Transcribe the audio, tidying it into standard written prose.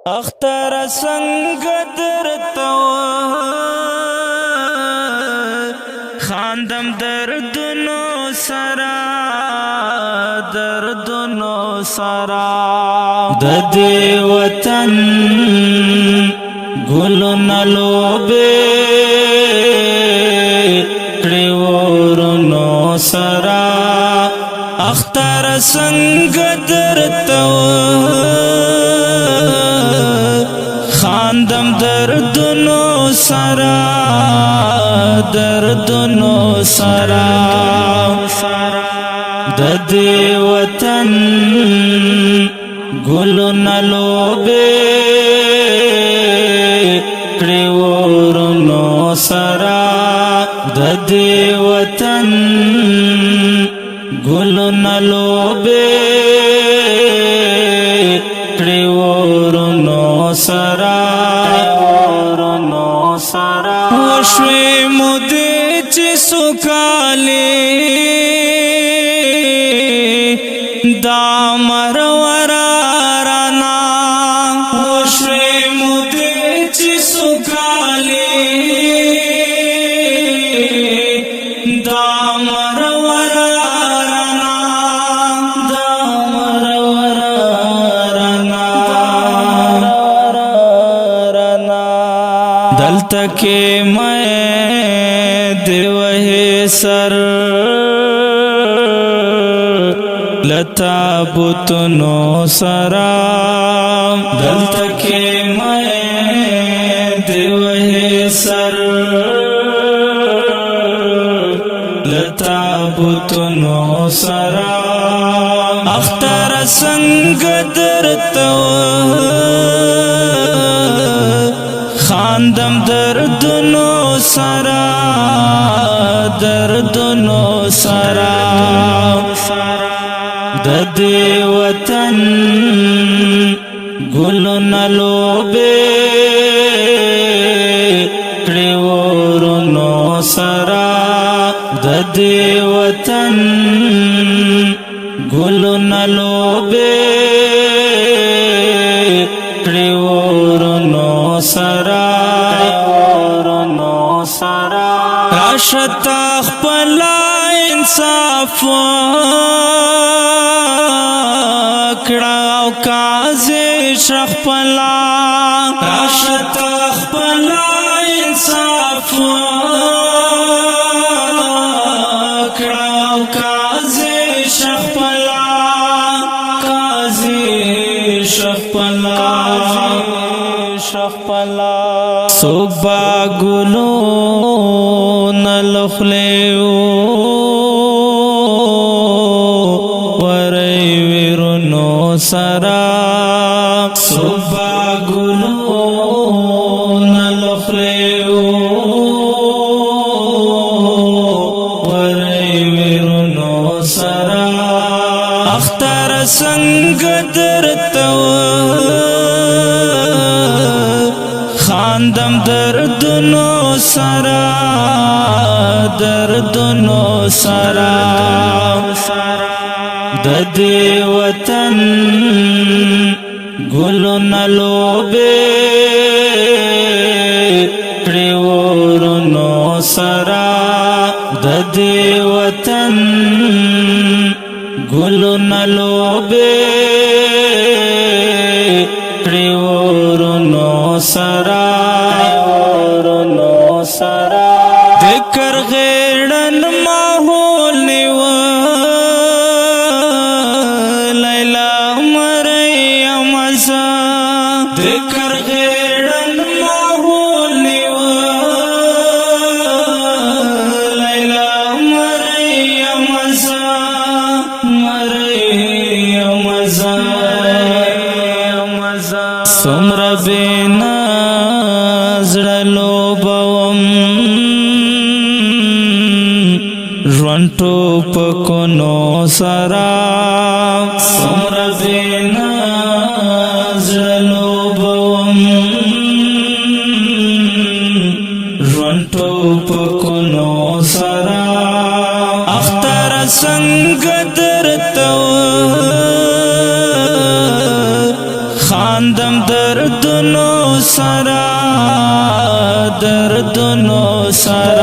اختر سنگ درتو خاندم دردنو سرا دردنو سرا ددی وطن گلن لوبے کڑیورنو سرا اختر سنگ درتو خاندم دردنو سرا دردنو سرا ددی وطن گلن لوبے کڑیورنو سرا ددی وطن گلن لوبے کڑیورنو سرا وشوی مودی چی سکالی دا مرورا رانا وشوی مودی چی سکالی دا مرورا رانا دا مرورا رانا دلتا کے میں دیوہ سر لتا بطنو سرا دلتا کے میں دیوہ سر لتا بطنو سرا اختر سنگ درتو خاندم دردنو سرا دردنو سرا ددی وطن گلن لوبے کڑیورنو سرا ددی وطن گلن لوبے کڑیورنو سرا راشد خپلا انصاف کڑاو کازی شخپلا راشد خپلا انصاف کڑاو کازی شخپلا کازی شخپلا صبح گلو نلخلیو وری ویرنو سرا صبح گلو نلخلیو وری ویرنو سرا اختر سنگ درتو خاندم دردنو سرا دردنو سرا ددی وطن گلن لوبے کڑیورنو سرا ددی وطن گلن لوبے کڑیورنو سرا دکر غیرن ماحول نیو لیلا مریم ازا دکر غیرن ماحول نیو لیلا مریم ازا مریم ازا سمر بینا زڑلو بوم رونٹو پکنو سرا سمر بینا زڑلو بوم رونٹو پکنو سرا اختر سنگ درتو خاندم در دردونو سرا